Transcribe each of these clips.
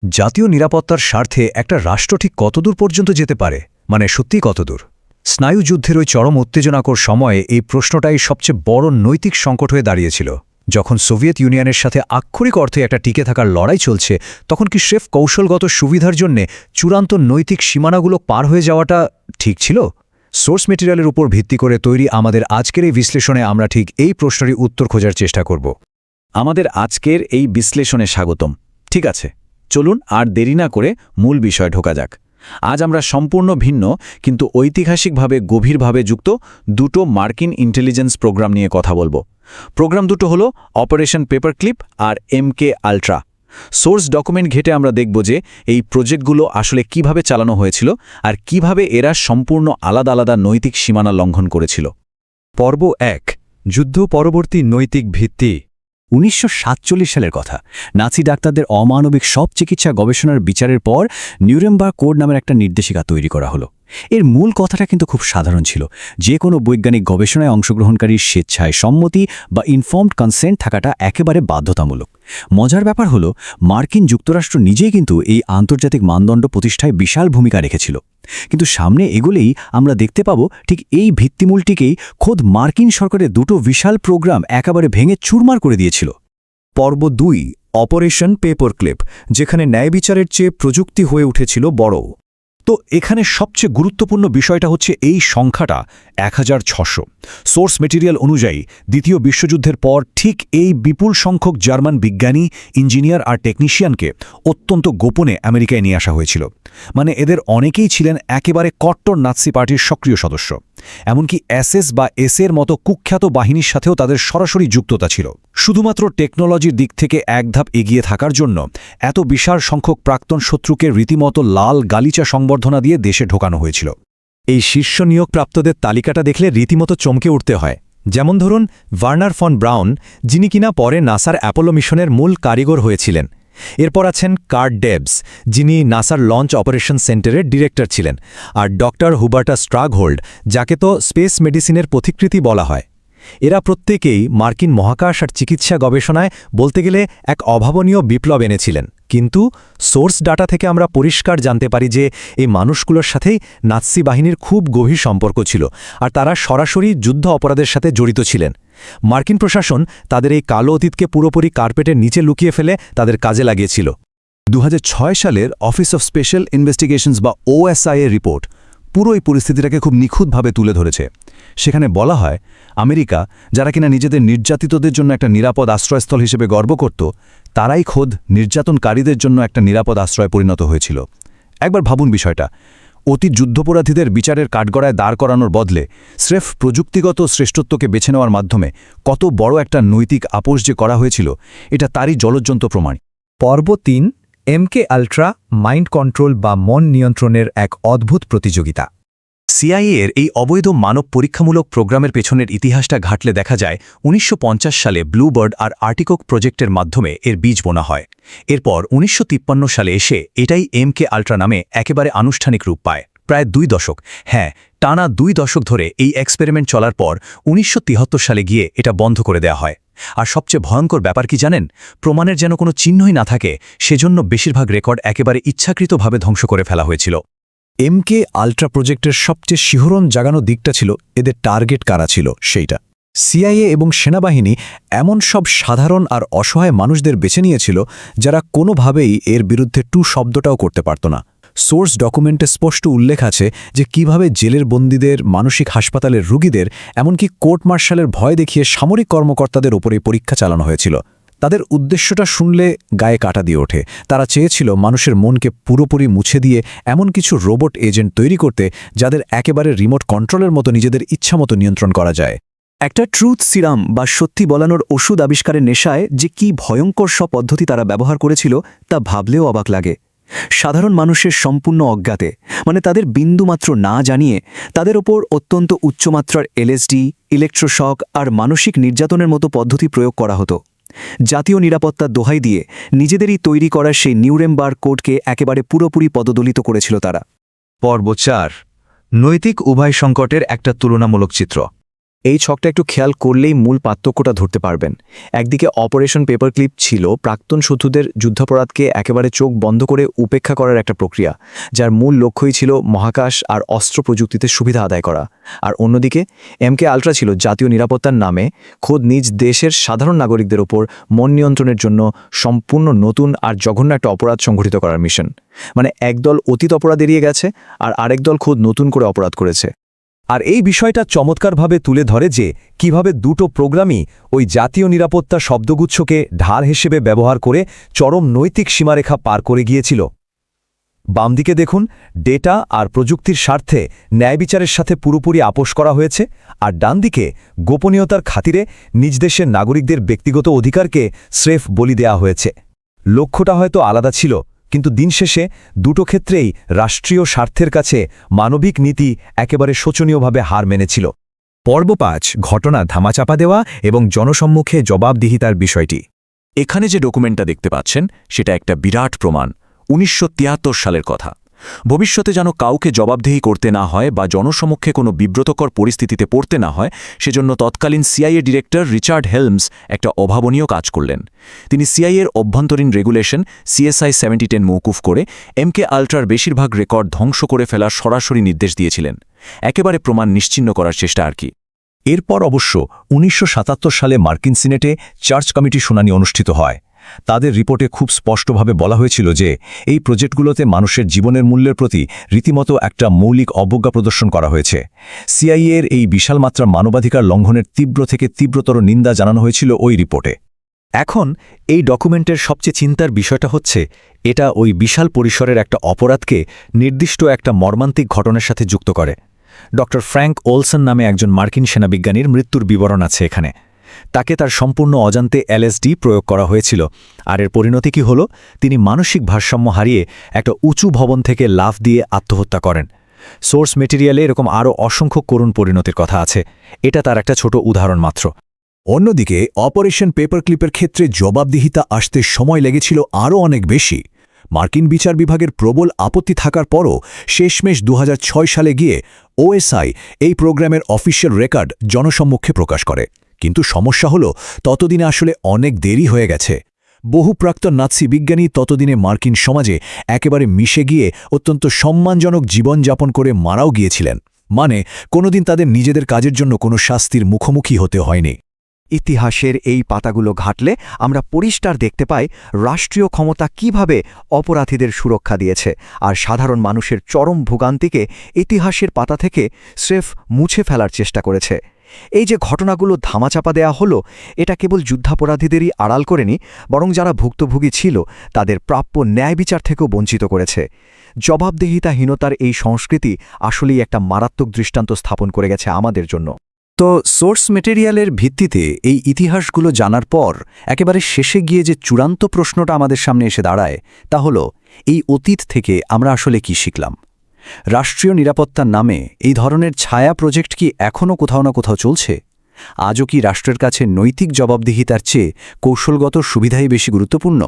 জাতীয় নিরাপত্তার স্বার্থে একটা রাষ্ট্র ঠিক কতদূর পর্যন্ত যেতে পারে, মানে সত্যিই কতদূর? স্নায়ুযুদ্ধের ওই চরম উত্তেজনাকর সময়ে এই প্রশ্নটাই সবচেয়ে বড় নৈতিক সংকট হয়ে দাঁড়িয়েছিল। যখন সোভিয়েত ইউনিয়নের সাথে আক্ষরিক অর্থে একটা টিকে থাকার লড়াই চলছে, তখন কি স্রেফ কৌশলগত সুবিধার জন্যে চূড়ান্ত নৈতিক সীমানাগুলো পার হয়ে যাওয়াটা ঠিক ছিল? সোর্স মেটেরিয়ালের উপর ভিত্তি করে তৈরি আমাদের আজকের এই বিশ্লেষণে আমরা ঠিক এই প্রশ্নেরই উত্তর খোঁজার চেষ্টা করব। আমাদের আজকের এই বিশ্লেষণে স্বাগতম। ঠিক আছে, চলুন আর দেরি না করে মূল বিষয় ঢোকা যাক। আজ আমরা সম্পূর্ণ ভিন্ন কিন্তু ঐতিহাসিকভাবে গভীরভাবে যুক্ত দুটো মার্কিন ইন্টেলিজেন্স প্রোগ্রাম নিয়ে কথা বলবো। প্রোগ্রাম দুটো হলো অপারেশন পেপারক্লিপ আর MK আল্ট্রা। সোর্স ডকুমেন্ট ঘেটে আমরা দেখব যে এই প্রজেক্টগুলো আসলে কিভাবে চালানো হয়েছিল আর কিভাবে এরা সম্পূর্ণ আলাদা আলাদা নৈতিক সীমানা লঙ্ঘন করেছিল। পর্ব ১, যুদ্ধ পরবর্তী নৈতিক ভিত্তি। 1947 সালের কথা। নাৎসি ডাক্তারদের অমানবিক সব চিকিৎসা গবেষণার বিচারের পর নিউরেমবার্গ কোড নামের একটা নির্দেশিকা তৈরি করা হলো। এর মূল কথাটা কিন্তু খুব সাধারণ ছিল, যে কোনো বৈজ্ঞানিক গবেষণায় অংশগ্রহণকারীর স্বেচ্ছায় সম্মতি বা ইনফর্মড কনসেন্ট থাকাটা একেবারে বাধ্যতামূলক। মজার ব্যাপার হলো, মার্কিন যুক্তরাষ্ট্র নিজেই কিন্তু এই আন্তর্জাতিক মানদণ্ড প্রতিষ্ঠায় বিশাল ভূমিকা রেখেছিল। কিন্তু সামনে এগোলেই আমরা দেখতে পাব ঠিক এই ভিত্তিমূলটিকেই খোদ মার্কিন সরকারের দুটো বিশাল প্রোগ্রাম একেবারে ভেঙে চুরমার করে দিয়েছিল। পর্ব ২, অপারেশন পেপারক্লিপ, যেখানে ন্যায় বিচারের চেয়ে প্রযুক্তি হয়ে উঠেছিল বড়। তো এখানে সবচেয়ে গুরুত্বপূর্ণ বিষয়টা হচ্ছে এই সংখ্যাটা ১৬০০। সোর্স মেটেরিয়াল অনুযায়ী দ্বিতীয় বিশ্বযুদ্ধের পর ঠিক এই বিপুল সংখ্যক জার্মান বিজ্ঞানী, ইঞ্জিনিয়ার আর টেকনিশিয়ানকে অত্যন্ত গোপনে আমেরিকায় নিয়ে আসা হয়েছিল। মানে এদের অনেকেই ছিলেন একেবারে কট্টর নাৎসি পার্টির সক্রিয় সদস্য। এমনকি SS বা এর মতো কুখ্যাত বাহিনীর সাথেও তাদের সরাসরি যুক্ততা ছিল। শুধুমাত্র টেকনোলজির দিক থেকে এক ধাপ এগিয়ে থাকার জন্য এত বিশাল সংখ্যক প্রাক্তন শত্রুকে রীতিমতো লাল গালিচা সংবর্ধনা দিয়ে দেশে ঢোকানো হয়েছিল। এই শীর্ষ নিয়োগপ্রাপ্তদের তালিকাটা দেখলে রীতিমতো চমকে উঠতে হয়। যেমন ধরুন ভার্নার ফন ব্রাউন, যিনি কিনা পরে নাসার অ্যাপোলো মিশনের মূল কারিগর হয়েছিলেন। এরপর আছেন কার্ট ডেবস, যিনি নাসার লঞ্চ অপারেশন সেন্টারের ডিরেক্টর ছিলেন, আর ডক্টর হুবার্টা স্ট্রাগহোল্ড, যাকে তো স্পেস মেডিসিনের পথিকৃতই বলা হয়। এরা প্রত্যেকেই মার্কিন মহাকাশ আর চিকিৎসা গবেষণায় বলতে গেলে এক অভাবনীয় বিপ্লব এনেছিলেন। কিন্তু সোর্স ডাটা থেকে আমরা পরিষ্কার জানতে পারি যে এই মানুষগুলোর সাথেই নাৎসি বাহিনীর খুব গভীর সম্পর্ক ছিল, আর তারা সরাসরি যুদ্ধ অপরাধের সাথে জড়িত ছিলেন। মার্কিন প্রশাসন তাদের এই কালো অতীতকে পুরোপুরি কার্পেটের নিচে লুকিয়ে ফেলে তাদের কাজে লাগিয়েছিল। 2006 সালের অফিস অফ স্পেশাল ইনভেস্টিগেশনস বা OSI এর রিপোর্ট পুরো এই পরিস্থিতিটাকে খুব নিখুঁতভাবে তুলে ধরেছে। সেখানে বলা হয়, আমেরিকা, যারা কিনা নিজেদের নির্যাতিতদের জন্য একটা নিরাপদ আশ্রয়স্থল হিসেবে গর্ব করত, তারাই খোদ নির্যাতনকারীদের জন্য একটা নিরাপদ আশ্রয় পরিণত হয়েছিল। একবার ভাবুন বিষয়টা, অতীত যুদ্ধপরাধীদের বিচারের কাঠগড়ায় দাঁড় করানোর বদলে স্রেফ প্রযুক্তিগত শ্রেষ্ঠত্বকে বেছে নেওয়ার মাধ্যমে কত বড় একটা নৈতিক আপোষ যে করা হয়েছিল, এটা তারই জ্বলজ্জন্ত প্রমাণ। পর্ব ৩, MK আল্ট্রা, মাইন্ড কন্ট্রোল বা মন নিয়ন্ত্রণের এক অদ্ভুত প্রতিযোগিতা। CIA এর এই অবৈধ মানব পরীক্ষামূলক প্রোগ্রামের পেছনের ইতিহাসটা ঘাটলে দেখা যায় 1950 সালে ব্লুবার্ড আর আর্টিকক প্রজেক্টের মাধ্যমে এর বীজ বোনা হয়। এরপর 1953 সালে এসে এটাই MK আল্ট্রা নামে একেবারে আনুষ্ঠানিক রূপ পায়। প্রায় 2 দশক, হ্যাঁ টানা 2 দশক ধরে এই এক্সপেরিমেন্ট চলার পর 1973 সালে গিয়ে এটা বন্ধ করে দেওয়া হয়। আর সবচেয়ে ভয়ঙ্কর ব্যাপার কি জানেন? প্রমাণের যেন কোনো চিহ্নই না থাকে, সেজন্য বেশিরভাগ রেকর্ড একেবারে ইচ্ছাকৃতভাবে ধ্বংস করে ফেলা হয়েছিল। MK আল্ট্রা প্রজেক্টের সবচেয়ে শিহরণ জাগানো দিকটা ছিল এদের টার্গেট কারা ছিল সেইটা। CIA এবং সেনাবাহিনী এমন সব সাধারণ আর অসহায় মানুষদের বেছে নিয়েছিল যারা কোনোভাবেই এর বিরুদ্ধে টু শব্দটাও করতে পারত না। সোর্স ডকুমেন্টে স্পষ্ট উল্লেখ আছে যে কিভাবে জেলের বন্দীদের, মানসিক হাসপাতালের রোগীদের, এমনকি কোর্ট মার্শালের ভয় দেখিয়ে সামরিক কর্মকর্তাদের ওপরে পরীক্ষা চালানো হয়েছিল। তাদের উদ্দেশ্যটা শুনলে গায়ে কাটা দিয়ে ওঠে। তারা চেয়েছিল মানুষের মনকে পুরোপুরি মুছে দিয়ে এমন কিছু রোবট এজেন্ট তৈরি করতে যাদের একেবারে রিমোট কন্ট্রোলের মতো নিজেদের ইচ্ছামতো নিয়ন্ত্রণ করা যায়। একটা ট্রুথ সিরাম বা সত্যি বলানোর ওষুধ আবিষ্কারের নেশায় যে কি ভয়ঙ্কর সব পদ্ধতি তারা ব্যবহার করেছিল তা ভাবলেও অবাক লাগে। সাধারণ মানুষের সম্পূর্ণ অজ্ঞাতে, মানে তাদের বিন্দুমাত্র না জানিয়ে তাদের ওপর অত্যন্ত উচ্চমাত্রার LSD, ইলেকট্রোশক আর মানসিক নির্যাতনের মতো পদ্ধতি প্রয়োগ করা হতো। জাতীয় নিরাপত্তার দোহাই দিয়ে নিজেদেরই তৈরি করা সেই নিউরেমবার্গ কোডকে একেবারে পুরোপুরি পদদলিত করেছিল তারা। পর্ব ৪, নৈতিক উভয় সংকটের একটা তুলনামূলক চিত্র। এই ছকটা একটু খেয়াল করলেই মূল পার্থক্যটা ধরতে পারবেন। একদিকে অপারেশন পেপার ক্লিপ ছিল প্রাক্তন শত্রুদের যুদ্ধাপরাধকে একেবারে চোখ বন্ধ করে উপেক্ষা করার একটা প্রক্রিয়া, যার মূল লক্ষ্যই ছিল মহাকাশ আর অস্ত্র প্রযুক্তিতে সুবিধা আদায় করা। আর অন্যদিকে MK আল্ট্রা ছিল জাতীয় নিরাপত্তার নামে খোদ নিজ দেশের সাধারণ নাগরিকদের ওপর মন নিয়ন্ত্রণের জন্য সম্পূর্ণ নতুন আর জঘন্য একটা অপরাধ সংঘটিত করার মিশন। মানে একদল অতীত অপরাধ এড়িয়ে গেছে আর আরেক দল খোদ নতুন করে অপরাধ করেছে। আর এই বিষয়টা চমৎকারভাবে তুলে ধরে যে কিভাবে দুটো প্রোগ্রামই ওই জাতীয় নিরাপত্তা শব্দগুচ্ছকে ঢাল হিসেবে ব্যবহার করে চরম নৈতিক সীমারেখা পার করে গিয়েছিল। বামদিকে দেখুন, ডেটা আর প্রযুক্তির স্বার্থে ন্যায়বিচারের সাথে পুরোপুরি আপোষ করা হয়েছে, আর ডানদিকে গোপনীয়তার খাতিরে নিজ দেশের নাগরিকদের ব্যক্তিগত অধিকারকে স্রেফ বলি দেয়া হয়েছে। লক্ষ্যটা হয়তো আলাদা ছিল, কিন্তু দিন শেষে দুটো ক্ষেত্রেই রাষ্ট্রীয় স্বার্থের কাছে মানবিক নীতি একেবারে শোচনীয়ভাবে হার মেনেছিল। পর্ব ৫, ঘটনা ধামাচাপা দেওয়া এবং জনসম্মুখে জবাবদিহিতার বিষয়টি। এখানে যে ডকুমেন্টটা দেখতে পাচ্ছেন সেটা একটা বিরাট প্রমাণ। ১৯৭৩ সালের কথা। ভবিষ্যতে যেন কাউকে জবাবদিহি করতে না হয় বা জনসমক্ষে কোনো বিব্রতকর পরিস্থিতিতে পড়তে না হয়, সেজন্য তৎকালীন CIA ডিরেক্টর রিচার্ড হেলমস একটা অভাবনীয় কাজ করলেন। তিনি CIA-এর অভ্যন্তরীণ রেগুলেশন CSI 7010 মৌকুফ করে MK আল্ট্রার বেশিরভাগ রেকর্ড ধ্বংস করে ফেলার সরাসরি নির্দেশ দিয়েছিলেন। একেবারে প্রমাণ নিশ্চিহ্ন করার চেষ্টা আর কি। এরপর অবশ্য ১৯৭৭ সালে মার্কিন সিনেটে চার্চ কমিটি শুনানি অনুষ্ঠিত হয়। তাদের রিপোর্টে খুব স্পষ্টভাবে বলা হয়েছিল যে এই প্রজেক্টগুলোতে মানুষের জীবনের মূল্যের প্রতি রীতিমতো একটা মৌলিক অবজ্ঞা প্রদর্শন করা হয়েছে। CIA-এর এই বিশাল মাত্রার মানবাধিকার লঙ্ঘনের তীব্র থেকে তীব্রতর নিন্দা জানানো হয়েছিল ওই রিপোর্টে। এখন এই ডকুমেন্টের সবচেয়ে চিন্তার বিষয়টা হচ্ছে, এটা ওই বিশাল পরিসরের একটা অপরাধকে নির্দিষ্ট একটা মর্মান্তিক ঘটনার সাথে যুক্ত করে। ড. ফ্র্যাঙ্ক ওলসন নামে একজন মার্কিন সেনাবিজ্ঞানীর মৃত্যুর বিবরণ আছে এখানে। তাকে তার সম্পূর্ণ অজান্তে LSD প্রয়োগ করা হয়েছিল, আর এর পরিণতি কি হল? তিনি মানসিক ভারসাম্য হারিয়ে একটা উঁচু ভবন থেকে লাফ দিয়ে আত্মহত্যা করেন। সোর্স মেটেরিয়ালে এরকম আরও অসংখ্য করুণ পরিণতির কথা আছে। এটা তার একটা ছোট উদাহরণ মাত্র। অন্যদিকে অপারেশন পেপার ক্লিপের ক্ষেত্রে জবাবদিহিতা আসতে সময় লেগেছিল আরও অনেক বেশি। মার্কিন বিচার বিভাগের প্রবল আপত্তি থাকার পরও শেষমেশ ২০০৬ সালে গিয়ে OSI এই প্রোগ্রামের অফিসিয়াল রেকর্ড জনসম্মুখে প্রকাশ করে। কিন্তু সমস্যা হলো, ততদিনে আসলে অনেক দেরি হয়ে গেছে। বহু প্রাক্তন নাৎসি বিজ্ঞানী ততদিনে মার্কিন সমাজে একেবারে মিশে গিয়ে অত্যন্ত সম্মানজনক জীবনযাপন করে মারাও গিয়েছিলেন। মানে কোনোদিন তাদের নিজেদের কাজের জন্য কোনো শাস্তির মুখোমুখি হতে হয়নি। ইতিহাসের এই পাতাগুলো ঘাটলে আমরা পরিষ্কার দেখতে পাই রাষ্ট্রীয় ক্ষমতা কিভাবে অপরাধীদের সুরক্ষা দিয়েছে আর সাধারণ মানুষের চরম ভোগান্তিকে ইতিহাসের পাতা থেকে স্রেফ মুছে ফেলার চেষ্টা করেছে। এই যে ঘটনাগুলো ধামাচাপা দেয়া হলো, এটা কেবল যুদ্ধাপরাধীদেরই আড়াল করেনি, বরং যারা ভুক্তভোগী ছিল তাদের প্রাপ্য ন্যায় বিচার থেকেও বঞ্চিত করেছে। জবাবদিহিতাহীনতার এই সংস্কৃতি আসলেই একটা মারাত্মক দৃষ্টান্ত স্থাপন করে গেছে আমাদের জন্য। তো সোর্স মেটেরিয়ালের ভিত্তিতে এই ইতিহাসগুলো জানার পর একেবারে শেষে গিয়ে যে চূড়ান্ত প্রশ্নটা আমাদের সামনে এসে দাঁড়ায়, তা হলো এই অতীত থেকে আমরা আসলে কি শিখলাম? রাষ্ট্রীয় নিরাপত্তার নামে এই ধরনের ছায়া প্রজেক্ট কি এখনও কোথাও না কোথাও চলছে? আজও কি রাষ্ট্রের কাছে নৈতিক জবাবদিহিতার চেয়ে কৌশলগত সুবিধাই বেশি গুরুত্বপূর্ণ?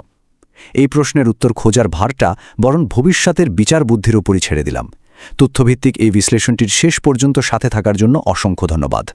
এই প্রশ্নের উত্তর খোঁজার ভারটা বরং ভবিষ্যতের বিচার বুদ্ধির উপরই ছেড়ে দিলাম। তথ্যভিত্তিক এই বিশ্লেষণটির শেষ পর্যন্ত সাথে থাকার জন্য অসংখ্য ধন্যবাদ।